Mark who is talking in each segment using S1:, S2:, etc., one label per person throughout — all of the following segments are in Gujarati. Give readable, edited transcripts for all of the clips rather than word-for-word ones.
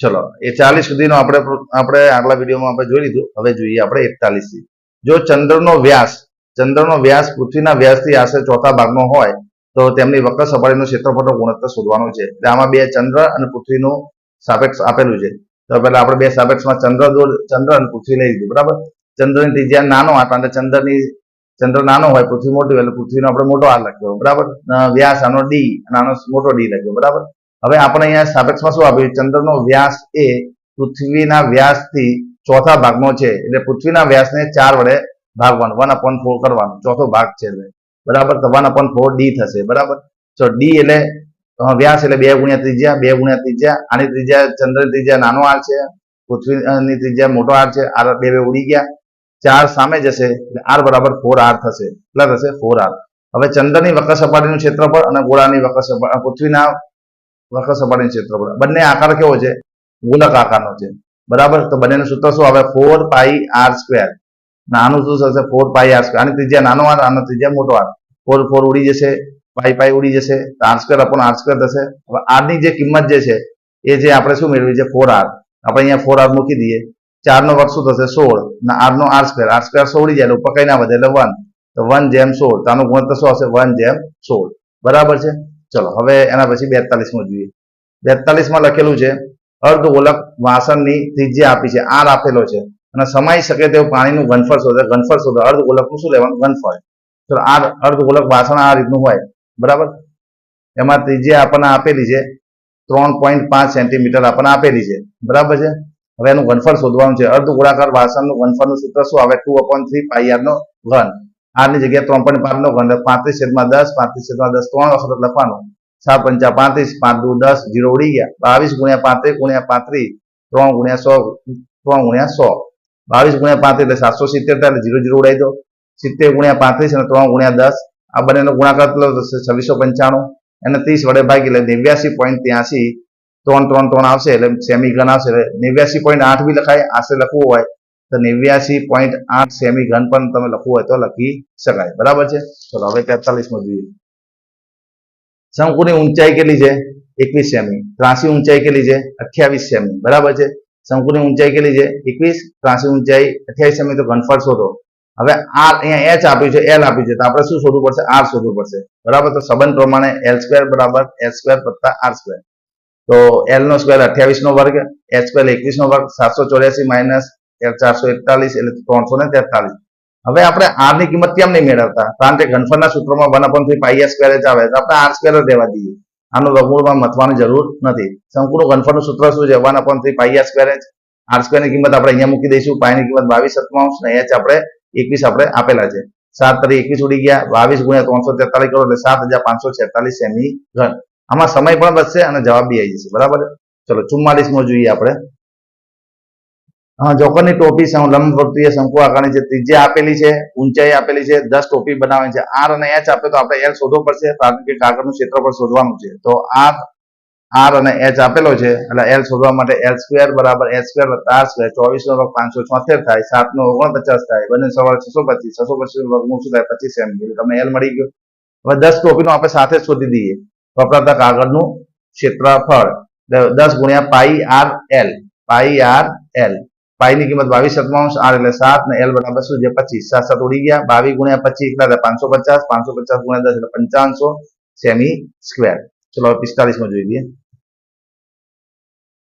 S1: ચલો એ 40 સુધીનો આપણે આગલા વિડીયોમાં આપણે જોઈ લીધું. હવે જોઈએ આપણે 41 થી. જો ચંદ્રનો વ્યાસ પૃથ્વીના વ્યાસથી આશરે ચોથા ભાગનો હોય તો તેમની વક્ર સપાટીનું ક્ષેત્રફળનો ગુણોત્તર શોધવાનો છે. એટલે આમાં બે ચંદ્ર અને પૃથ્વીનું સાપેક્ષ આપેલું છે. તો પહેલા આપણે બે સાપેક્ષમાં ચંદ્ર અને પૃથ્વી લઈ લીધું. બરાબર. ચંદ્રની ત્રિજ્યા નાનો આટ અને ચંદ્ર નાનો હોય, પૃથ્વી મોટી હોય એટલે પૃથ્વીનો આપણે મોટો આર લખ્યો. બરાબર. વ્યાસ આનો ડી અને આનો મોટો ડી લખ્યો. બરાબર. હવે આપણે અહીંયા સાપેક્ષમાં શું આપ્યું? ચંદ્રનો વ્યાસ એ પૃથ્વીના વ્યાસથી ચોથા ભાગનો છે. એટલે પૃથ્વીના વ્યાસને 4 વડે ભાગવાનું, 1/4 કરવાનું. ચોથો ભાગ છે એટલે બરાબર. તો 1/4 ડી થશે. બરાબર. તો ડી એટલે વ્યાસ એટલે 2 ગુણ્યા ત્રિજ્યા, 2 ગુણ્યા ત્રિજ્યા. આની ત્રિજ્યા, ચંદ્રની ત્રિજ્યા નાનો આર છે, પૃથ્વીની ત્રિજ્યા મોટો આર છે. આર 2 ઉડી ગયા, 4 સામે જશે એટલે આર બરાબર 4r થશે. કેટલા થશે? 4r. હવે ચંદ્રની વક્ર સપાટીનું ક્ષેત્રફળ અને ગોળાની પૃથ્વીના વક્ર સપાટીનું ક્ષેત્રફળ, બંને આકાર કેવો છે? ગોલક આકારનો છે. બરાબર. તો બંનેનું સૂત્ર શું આવે? 4πr². આનું શું થશે? 4πr². આની ત્રિજ્યા નાનો આર, આનો ત્રિજ્યા મોટો આર. 4 ઉડી જશે, પાઈ ઉડી જશે, તો r² થશે. હવે r ની જે કિંમત જે છે એ જે આપણે શું મેળવી છે? 4r. આપણે અહીંયા 4r મૂકી દઈએ. 4 નો વર્ગ શું થશે? 16. અને r નો r² 16 ઉડી જાય એટલે ઉપર કઈ ના વધે એટલે 1. તો 1/16. તો આનું ગુણોત્તર શું હશે? 1/16. બરાબર છે. ચલો હવે એના પછી 42માં જોઈએ. 42માં લખેલું છે અર્ધગોલક વાસણની ત્રિજ્યા આપી છે, r આપેલો છે, અને સમાઈ શકે તેવું પાણીનું ઘનફળ શોધો. અર્ધગોલકનું શું લેવાનું? ઘનફળ. તો આ અર્ધગોલક વાસણ આ રીતનું હોય. બરાબર. એમાં ત્રિજ્યા આપણને આપેલી છે 3.5 સેન્ટીમીટર આપણને આપેલી છે. બરાબર છે. હવે એનું ઘનફળ શોધવાનું છે. અર્ધગોળાકાર વાસણનું ઘનફળનું સૂત્ર શું આવે? 2/3πr નો ઘન. r ની જગ્યાએ 3.5 નો ઘન, 35/10, 35/10 3 વખત લખવાનું. 7 × 5 = 35, 5 × 10 0 ઉડી ગયા. 22 × 35 × 35 3 × 100 3 × 100 22 × 35 એટલે 770 થાય એટલે 0 0 ઉડાઈ દો. 70 × 35 અને 3 × 10 આ બંનેનો ગુણાકાર કેટલો થશે? 2695. એને 30 વડે ભાગી એટલે 89.83 3 3 3 આવશે એટલે સેમી ઘન આવશે. એટલે 89.8 બી લખાય. આશરે લખવું હોય તો 89.8 સેમી ઘન પણ તમે લખવું હોય તો લખી શકાય. બરાબર છે. ચલો હવે 43માં જોઈએ. શંકુની ઊંચાઈ કેટલી છે? 21 સેમી. ત્રાસી ઊંચાઈ કેટલી છે? 28 સેમી. બરાબર છે. શંકુની ઊંચાઈ કેટલી છે? 21. ત્રાસી ઊંચાઈ 28 સેમી. તો ઘનફળ શોધો. હવે r અહીંયા h આપ્યું છે, l આપ્યું છે, તો આપણે શું શોધવું પડશે? r શોધવું પડશે. બરાબર. તો સંબંધ પ્રમાણે l² = h² + r². તો l નો સ્ક્વેર 28 નો વર્ગ, h² 21 નો વર્ગ, 784 - 441 એટલે 343. હવે આપણે r ની કિંમત કેમ નહીં મેળવતા? કારણ કે ઘનફળના સૂત્રમાં 1/3πr² જ આવે, તો આપણે r² જ રહેવા દઈએ. આનું વર્ગમૂળમાં મથવાની જરૂર નથી. શંકુનું ઘનફળનું સૂત્ર શું છે? 1/3πr². r² ની કિંમત આપણે અહીંયા મૂકી દઈશું. પાઈ ની કિંમત 22/7 અને h આપણે 21 આપણે આપેલા છે. 7 × 21 ઉડી ગયા. 22 × 343 કરો એટલે 7546 સેમી ઘન. આમાં સમય પણ બચશે અને જવાબ બી આવી જશે. બરાબર. ચલો 44માં જોઈએ આપણે. જોકરની ટોપી લંબવર્તુળીય શંકુ આકારની છે. ત્રિજ્યા આપેલી છે, ઊંચાઈ આપેલી છે, 10 ટોપી બનાવવાની છે. r અને h આપે તો આપણે l શોધવો પડશે, કારણ કે કાગળનું ક્ષેત્રફળ શોધવાનું છે. તો r અને h આપેલો છે એટલે l શોધવા માટે l² = h² + r². 24 નો વર્ગ 576 થાય, 7 નો 49 થાય, બંને સરવાળે 625. 625 નું વર્ગમૂળ શું થાય? 25 સેમી. એટલે તમને l મળી ગયો. હવે 10 ટોપીનું આપણે સાથે જ શોધી દઈએ. વપરાતા કાગળનું ક્ષેત્રફળ 10 × πr_l. πr_l. પાઈ ની કિંમત 22/7, r એટલે 7 ને l બરાબર શું છે? 25. 7 7 ઉડી ગયા. 22 × 25 કેટલા થાય? 550. 550 × 10 એટલે 5500 સેમી સ્ક્વેર. ચલો 45માં જોઈ લઈએ.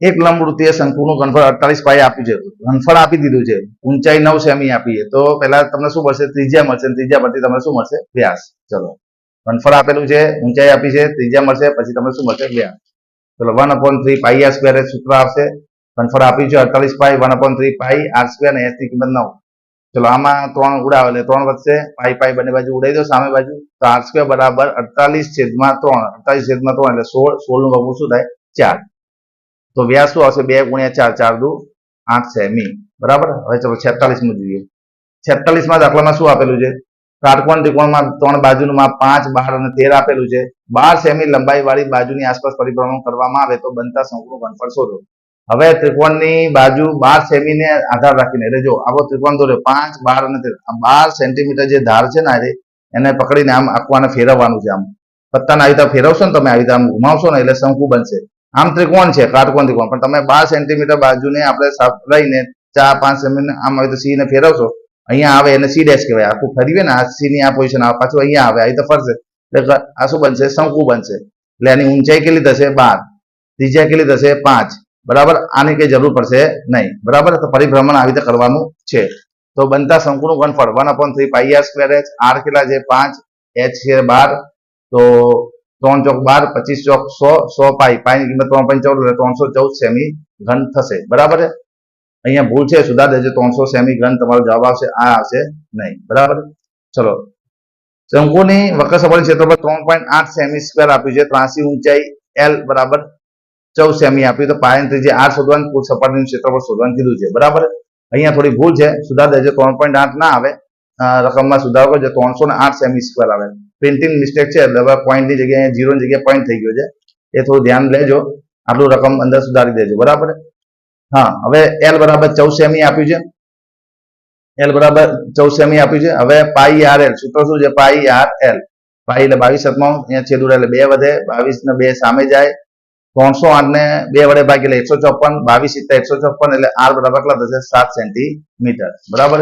S1: એક લંબવૃત્તીય શંકુનું ઘનફળ 48 પાઈ આપ્યું છે. ઘનફળ આપી દીધું છે. ઊંચાઈ 9 સેમી આપી છે. તો પહેલા તમને શું મળશે? ત્રિજ્યા મળશે. ત્રિજ્યા પરથી તમને શું મળશે? વ્યાસ. ચલો ઘનફળ આપેલું છે, ઊંચાઈ આપી છે, ત્રિજ્યા મળશે, પછી તમને શું મળશે? વ્યાસ. ચલો 1/3πr² સૂત્ર આવશે. ઘનફળ આપ્યું છે 48 પાઈ, 1/3πr² અને h ની કિંમત 9. ચલો આમાં 3 ઉડાવો એટલે 3 વધશે. પાઈ બંને બાજુ ઉડાવી દો સામે બાજુ. તો r² = 48/3. 48/3 એટલે 16. 16 નું વર્ગમૂળ શું થાય? 4. તો વ્યાસ શું આવશે? 2 × 4 4 દુ 8 સેમી. બરાબર. હવે ચલો 46માં જોઈએ. 46માં દાખલામાં શું આપેલું છે? કાટકોણ ત્રિકોણમાં 3 બાજુનું માપ 5, 12 અને 13 આપેલું છે. 12 સેમી લંબાઈ વાળી બાજુની આસપાસ પરિભ્રમણ કરવામાં આવે તો બનતા શંકુનું ઘનફળ શોધો. હવે ત્રિકોણની બાજુ 12 સેમી ને આધાર રાખીને, એટલે જો આખો ત્રિકોણ દોર્યો 5, 12 અને 13, 12 સેન્ટીમીટર જે ધાર છે ને એને પકડીને આમ આખું આને ફેરવવાનું છે. આમ પત્તાને આવી રીતે ફેરવશો ને તમે, આવી રીતે આમ ઘુમાવશો ને એટલે શંકુ બનશે. આમ ત્રિકોણ છે, કાટકોણ ત્રિકોણ, પણ તમે 12 સેન્ટીમીટર બાજુને આપણે લઈને 4-5 સેન્ટીમીટર આમ આવે તો સી ને ફેરવશો, અહીંયા આવે એને સી ડેશ કહેવાય. આખું ફરીએ ને આ સી ની આ પોઝિશન આવે, પાછું અહીંયા આવે, અહીં તો ફરશે એટલે આ શું બનશે? શંકુ બનશે. એટલે એની ઊંચાઈ કેટલી થશે? 12. ત્રિજ્યા કેટલી થશે? 5. બરાબર. આની કઈ જરૂર પડશે નહીં. બરાબર. તો પરિભ્રમણ આવી રીતે કરવાનું છે. તો બનતા શંકુનું ઘનફળ 1/3 પાઈ આર સ્ક્વેર એચ. આર કેટલા છે? 5. એચ છે 12. તો 3 ચોક 12, 25 ચોક 100, 100 પાઈ, પાઈની કિંમત 3.14 એટલે 314 સેમી ઘન થશે. બરાબર છે. અહીંયા ભૂલ છે, સુધાર દેજો. 300 સેમી ઘન તમારો જવાબ આવશે, આ આવશે નહીં. બરાબર. ચલો, શંકુની વક્ર સપાટી ક્ષેત્રફળ 3.8 સેમી સ્ક્વેર આપ્યું છે. ત્રાંસી ઊંચાઈ એલ બરાબર 14 સેમી આપ્યું. તો પાયાની ત્રિજ્યા આર શોધવાનું, કુલ સપાટીનું ક્ષેત્રફળ શોધવાનું કીધું છે. બરાબર. અહીંયા થોડી ભૂલ છે, સુધાર દેજો. 3.8 ના આવે, રકમમાં સુધારો કરજો. 308 સેમી સ્ક્વેર આવે. પ્રિન્ટિંગ મિસ્ટેક છે એટલે હવે પોઈન્ટની જગ્યાએ 0 ની જગ્યાએ પોઈન્ટ થઈ ગયો છે, એ થોડું ધ્યાન લેજો. આટલું રકમ અંદર સુધારી દેજો. બરાબર. હા, હવે એલ બરાબર 14 સેમી આપ્યું છે. એલ બરાબર 14 સેમી આપ્યું છે. હવે પાઈ આર એલ, સૂત્ર શું છે? પાઈ આર એલ. પાઈ એટલે 22/7, અહીંયા છેદ ઉડે એટલે 2 વધે, 22 ને 2 સામે જાય, 308 ને 2 વડે ભાગી એટલે 154, 22 × 154 એટલે આર બરાબર કેટલા થશે? 7 સેન્ટીમીટર. બરાબર.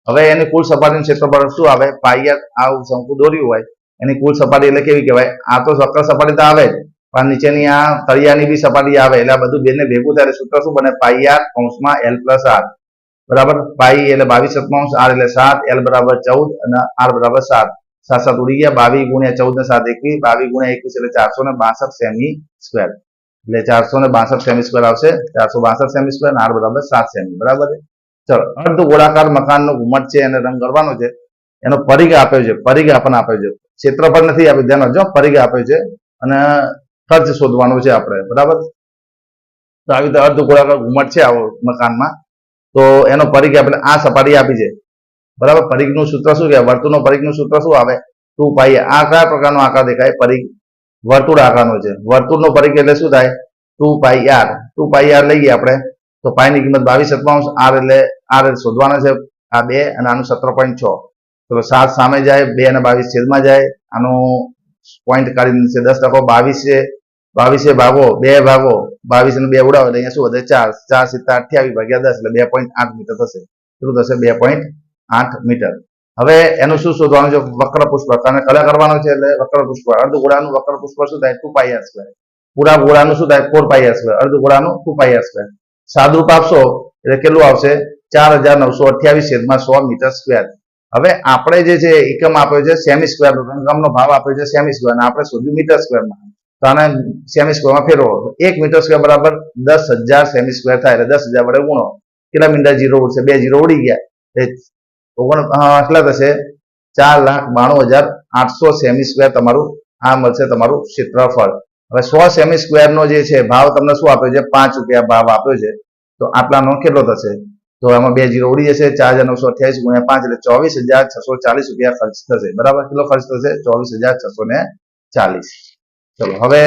S1: હવે એની કુલ સપાટીનું ક્ષેત્રફળ શું આવે? પાઈ આર. આ શંકુ દોર્યું હોય એની કુલ સપાટી એટલે કેવી કહેવાય? આ તો વક્ર સપાટી તો આવે જ, પણ નીચેની આ તળિયાની બી સપાટી આવે એટલે આ બધું બેને ભેગું થાય સૂત્ર શું બને? પાઈ આર કૌંસમાં એલ પ્લસ આર. બરાબર. પાઈ એટલે 22/7, આર એટલે 7, એલ બરાબર 14 અને આર બરાબર 7. 7 7 ઉડી ગયા. 22 × 14 ને 7 21, 22 × 21 એટલે 462 સેમી સ્ક્વેર. એટલે 462 સેમી સ્ક્વેર આવશે. 462 સેમી સ્ક્વેર અને આર બરાબર 7 સેમી. બરાબર. ચલો, અર્ધ ગોળાકાર મકાનનો ઘુમટ છે, એને રંગ કરવાનો છે. એનો પરિઘ આપ્યો છે, પરિઘ આપણને આપ્યો છે, ક્ષેત્રફળ નથી આપ્યું, ધ્યાન રાખજો. પરિઘ આપ્યો છે અને ખર્ચ શોધવાનો છે આપણે. બરાબર. તો આવી રીતે અર્ધ ગોળાકાર ઘુમટ છે આવો મકાનમાં, તો એનો પરિઘ આપણે આ સપાટી આપી છે. બરાબર. પરિઘનું સૂત્ર શું કહેવાય? વર્તુળનો પરિઘનું સૂત્ર શું આવે? 2 પાઈ. આ કયા પ્રકારનો આકાર દેખાય? પરિઘ વર્તુળ આકારનો છે. વર્તુળનો પરિઘ એટલે શું થાય? 2 પાઈ આર. 2 પાઈ આર લઈએ આપણે તો પાઈની કિંમત 22/7, આર એટલે આર શોધવાના છે આ 2 અને આનું 17.6. તો 7 સામે જાય, 2 અને 22 છેદમાં જાય, આનો પોઈન્ટ કાઢી છે 10%. 22 છે, 22 ભાગો 2 ભાગો 22 અને 2 ઉડાવો એટલે અહીંયા શું વધે? 4. 4 × 7 = 28 10 એટલે 2.8 મીટર થશે. કેટલું થશે? 2.8 મીટર. હવે એનું શું શોધવાનું છે? વક્ર પુષ્પ. અને કલર કરવાનો છે એટલે વક્ર પુષ્પ. અર્ધ ગોળાનું વક્ર પુષ્પ શું થાય? 2 પાઈ આર સ્ક્વેર. પૂરા ગોળાનું શું થાય? 4 પાઈ આર સ્ક્વેર. અર્ધ ગોળાનું 2 પાઈ આર સ્ક્વેર. સાદુરૂપ આપશો એટલે કેટલું આવશે? 4928/100 મીટર સ્ક્વેર. હવે આપણે જે છે એકમ આપ્યો છે સેમી સ્ક્વેર, રકમનો ભાવ આપ્યો છે સેમી સ્ક્વેર, અને આપણે શોધ્યું મીટર સ્ક્વેરમાં. તો આને સેમી સ્ક્વેરમાં ફેરવો. 1 મીટર સ્ક્વેર બરાબર 10,000 સેમી સ્ક્વેર થાય. એટલે 10,000 વડે ગુણો. કેટલા મીટર? 0 ઉડશે, 2 0 ઉડી ગયા. કેટલા થશે? 4,92,800 સેમી સ્ક્વેર તમારું આ મળશે, તમારું ક્ષેત્રફળ. હવે 100 સેમી સ્ક્વેર નો જે છે ભાવ તમને શું આપ્યો છે? 5 રૂપિયા ભાવ આપ્યો છે. તો આટલાનો કેટલો થશે? તો આમાં 2 0 ઉડી જશે. 4,928 × 5 એટલે 24,640 રૂપિયા ખર્ચ થશે. બરાબર. કેટલો ખર્ચ થશે? 24,640. ચલો, હવે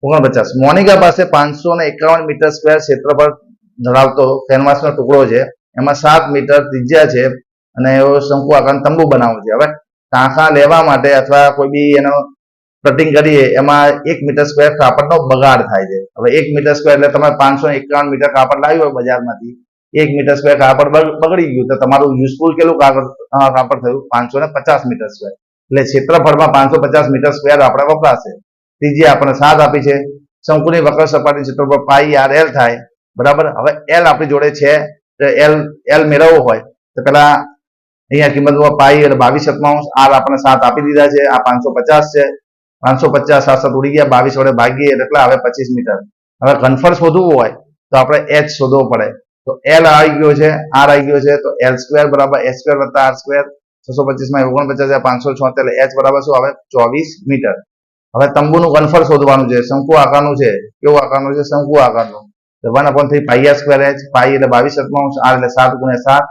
S1: 49. મોનિકા પાસે 551 મીટર સ્ક્વેર ક્ષેત્રફળ ધરાવતો કેનવાસનો ટુકડો છે. એમાં 7 મીટર ત્રિજ્યા છે અને એવો શંકુ આકારનો તંબુ બનાવવો છે. હવે ટાંકા લેવા માટે અથવા કોઈ બી એનો કટિંગ કરીએ એમાં 1 મીટર સ્ક્વેર કાપડનો બગાડ થાય છે. હવે 1 મીટર સ્ક્વેર એટલે તમે 551 મીટર કાપડ લાવ્યું હોય બજારમાંથી, 1 મીટર સ્ક્વેર કાપડ બગડી ગયું તો તમારું યુઝફુલ કેટલું કાપડ થયું? 550 મીટર સ્ક્વેર. એટલે ક્ષેત્રફળમાં 550 મીટર સ્ક્વેર આપણે વપરાશે. ત્રીજી આપણે 7 આપી છે. શંકુની વક્ર સપાટી ક્ષેત્રફળ પાઈ આર એલ થાય. બરાબર. હવે એલ આપણી જોડે છે, તો એલ મેળવવો હોય તો પેલા અહીંયા કિંમતમાં પાઈ એટલે 22/7, આર આપણે 7 આપી દીધા છે. આ 550 છે. 550 7 7 ઉડી ગયા. 22 વડે ભાગીએ એટલે 25 મીટર. હવે ઘનફળ શોધવું હોય તો આપણે એચ શોધવો પડે. તો એલ આવી ગયો છે, આર આવી ગયો છે. તો એલ સ્ક્વેર બરાબર h સ્ક્વેર વત્તા આર સ્ક્વેર. 625 માં 49 576 એટલે એચ બરાબર શું આવે? 24 મીટર. હવે તંબુનું ઘનફળ શોધવાનું છે. શંકુ આકારનું છે. કેવું આકારનું છે? શંકુ આકારનું. તો 1/3 પાઈ આર સ્ક્વેર એચ. પાઈ એટલે 22/7, આર એટલે 7 × 7,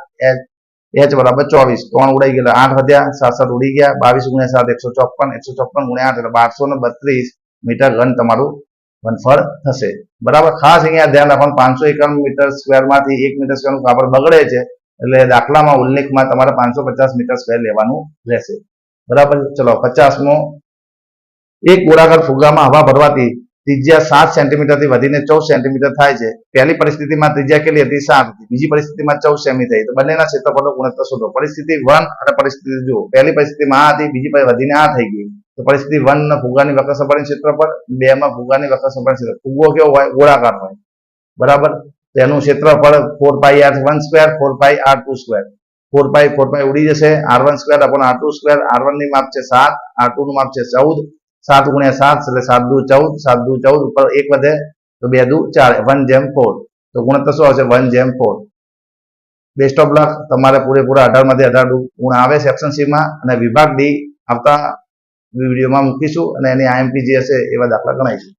S1: એચ બરાબર 24. 3 ઉડાઈ ગયા 8 વધ્યા, 7 7 ઉડી ગયા. 22 × 7 154, 154 × 8 એટલે 1232 મીટર ઘન તમારું ઘનફળ થશે. બરાબર. ખાસ અહીંયા ધ્યાન રાખવાનું, 551 મીટર સ્ક્વેર માંથી 1 મીટર સ્ક્વેરનું કાપડ બગડે છે એટલે દાખલામાં ઉલ્લેખમાં તમારે 550 મીટર સ્ક્વેર લેવાનું રહેશે. બરાબર. ચલો, 50મો. એક ગોળાકાર ફુગ્ગામાં હવા ભરવાથી ત્રિજ્યા 7 સેન્ટીમીટરથી વધીને 14 સેન્ટીમીટર થાય છે. પહેલી પરિસ્થિતિમાં ત્રિજ્યા કેટલી હતી? 7 હતી. બીજી પરિસ્થિતિમાં 14 સેમી થઈ. તો બંનેના ક્ષેત્રફળનો ગુણોત્તર શોધો. પરિસ્થિતિ 1 અને પરિસ્થિતિ જુઓ. પહેલી પરિસ્થિતિમાં આ હતી, બીજી વધીને આ થઈ ગઈ. તો પરિસ્થિતિ 1 ના ફુગ્ગાની વક્ર સપાટીનું ક્ષેત્રફળ, 2 માં ફુગ્ગાની વક્ર સપાટીનું ક્ષેત્રફળ. ફુગ્ગો કેવો હોય? ગોળાકાર હોય. બરાબર. તેનું ક્ષેત્રફળ 4πr1 સ્ક્વેર 4πr2 સ્ક્વેર. 4π ઉડી જશે. r1 square upon r2 square. r1 ની માપ છે 7, r2 નું માપ છે 14. 7 ગુણ્યા 7 એટલે 7 દુ 14, 7 દુ 14 ઉપર 1 વધે તો 2 દુ 4, 1/4. તો ગુણોત્તર શું આવશે? 1/4. Best of luck. તમારે પૂરેપૂરા 18 માંથી 18 ગુણ આવે સેક્શન સી માં, અને વિભાગ ડી આવતા વિડીયોમાં મૂકીશું અને એની IMP જે હશે એવા દાખલા ગણાઈશું.